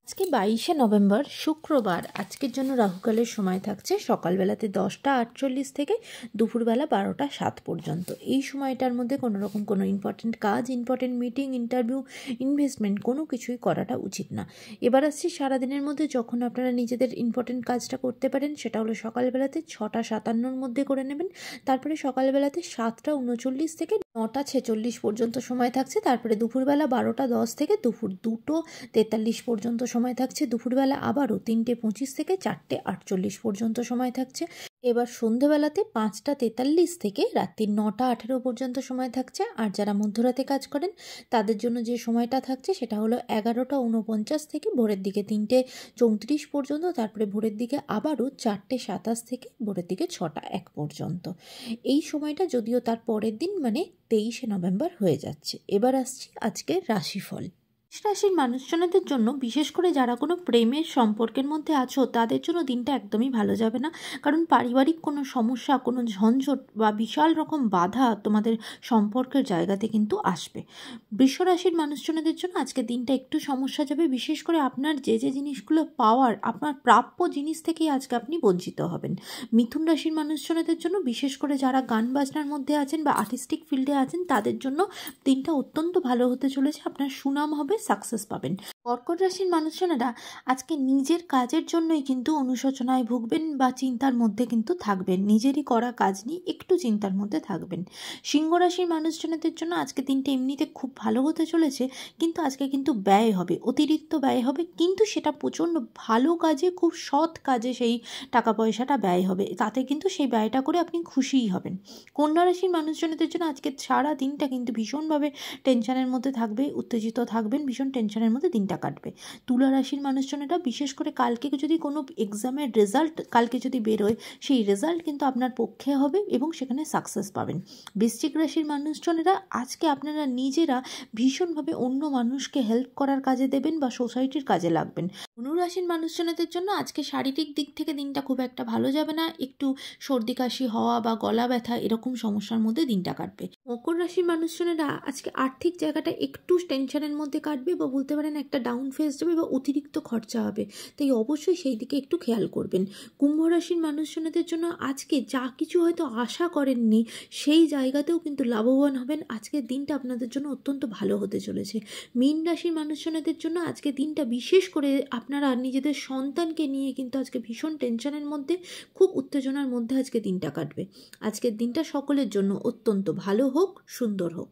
আজকে 22শে নভেম্বর শুক্রবার। আজকের জন্য রাহুকালের সময় থাকছে সকালবেলাতে 10টা 48 থেকে দুপুরবেলা 12টা 7 পর্যন্ত। এই সময়টার মধ্যে কোনোরকম কোনো ইম্পর্টেন্ট কাজ, ইম্পর্টেন্ট মিটিং, ইন্টারভিউ, ইনভেস্টমেন্ট কোনো কিছুই করাটা উচিত না। এবার আসছি সারাদিনের মধ্যে যখন আপনারা নিজেদের ইম্পর্টেন্ট কাজটা করতে পারেন, সেটা হলো সকালবেলাতে 6টা 57-র মধ্যে করে নেবেন। তারপরে সকালবেলাতে 7টা 39 থেকে 9টা 46 পর্যন্ত সময় থাকছে। তারপরে দুপুরবেলা 12টা 10 থেকে দুপুর 2টো 43 পর্যন্ত সময় থাকছে। দুপুরবেলা আবারও 3টে 25 থেকে 4টে 48 পর্যন্ত সময় থাকছে। এবার সন্ধেবেলাতে 5টা 43 থেকে রাত্রি 9টা 18 পর্যন্ত সময় থাকছে। আর যারা মধ্যরাতে কাজ করেন তাদের জন্য যে সময়টা থাকছে সেটা হলো 11টা 49 থেকে ভোরের দিকে 3টে 34 পর্যন্ত। তারপরে ভোরের দিকে আবারও 4টে 27 থেকে ভোরের দিকে 6টা 1 পর্যন্ত। এই সময়টা যদিও তার পরের দিন মানে 23শে নভেম্বর হয়ে যাচ্ছে। এবার আসছি আজকের রাশিফল। মেষ রাশির মানুষজনদের জন্য, বিশেষ করে যারা কোনো প্রেমের সম্পর্কের মধ্যে আছো তাদের জন্য দিনটা একদমই ভালো যাবে না। কারণ পারিবারিক কোনো সমস্যা, কোনো ঝঞ্ঝট বা বিশাল রকম বাধা তোমাদের সম্পর্কের জায়গাতে কিন্তু আসবে। বৃষ রাশির মানুষজনদের জন্য আজকে দিনটা একটু সমস্যা যাবে। বিশেষ করে আপনার যে জিনিসগুলো পাওয়ার, আপনার প্রাপ্য জিনিস থেকেই আজকে আপনি বঞ্চিত হবেন। মিথুন রাশির মানুষজনদের জন্য, বিশেষ করে যারা গান বাজনার মধ্যে আছেন বা আর্টিস্টিক ফিল্ডে আছেন তাদের জন্য দিনটা অত্যন্ত ভালো হতে চলেছে। আপনার সুনাম হবে, সাকসেস পাবেন। কর্কট রাশির মানুষজনেরা আজকে নিজের কাজের জন্যই কিন্তু অনুশোচনায় ভুগবেন বা চিন্তার মধ্যে কিন্তু থাকবেন। নিজেরই করা কাজ নিয়ে একটু চিন্তার মধ্যে থাকবেন। সিংহ রাশির মানুষজনদের জন্য আজকে দিনটা এমনিতে খুব ভালো হতে চলেছে, কিন্তু আজকে কিন্তু ব্যয় হবে, অতিরিক্ত ব্যয় হবে, কিন্তু সেটা প্রচণ্ড ভালো কাজে, খুব সৎ কাজে সেই টাকা পয়সাটা ব্যয় হবে। তাতে কিন্তু সেই ব্যয়টা করে আপনি খুশিই হবেন। কন্যা রাশির মানুষজনদের জন্য আজকে সারা দিনটা কিন্তু ভীষণভাবে টেনশনের মধ্যে থাকবে, উত্তেজিত থাকবেন, ভীষণ টেনশনের মধ্যে দিনটা কাটবে। তুলা রাশির মানুষজনেরা, বিশেষ করে কালকে যদি কোনো এক্সামের রেজাল্ট কালকে যদি বেরোয়, সেই রেজাল্ট কিন্তু আপনার পক্ষে হবে এবং সেখানে সাকসেস পাবেন। বৃশ্চিক রাশির মানুষজনেরা আজকে আপনারা নিজেরা ভীষণভাবে অন্য মানুষকে হেল্প করার কাজে দেবেন বা সোসাইটির কাজে লাগবেন। ধনুরাশির মানুষজনদের জন্য আজকে শারীরিক দিক থেকে দিনটা খুব একটা ভালো যাবে না। একটু সর্দি কাশি হওয়া বা গলা ব্যথা এরকম সমস্যার মধ্যে দিনটা কাটবে। মকর রাশির মানুষজনেরা আজকে আর্থিক জায়গাটা একটু টেনশনের মধ্যে কাটবে বা বলতে পারেন একটা ডাউন ফেজ যাবে বা অতিরিক্ত খরচা হবে, তাই অবশ্যই সেই দিকে একটু খেয়াল করবেন। কুম্ভ রাশির মানুষজনদের জন্য আজকে যা কিছু হয়তো আশা করেননি সেই জায়গাতেও কিন্তু লাভবান হবেন। আজকের দিনটা আপনাদের জন্য অত্যন্ত ভালো হতে চলেছে। মীন রাশির মানুষজনদের জন্য আজকে দিনটা বিশেষ করে আপনারা নিজেদের সন্তানকে নিয়ে কিন্তু আজকে ভীষণ টেনশনের মধ্যে, খুব উত্তেজনার মধ্যে আজকে দিনটা কাটবে। আজকের দিনটা সকলের জন্য অত্যন্ত ভালো হোক, সুন্দর হোক।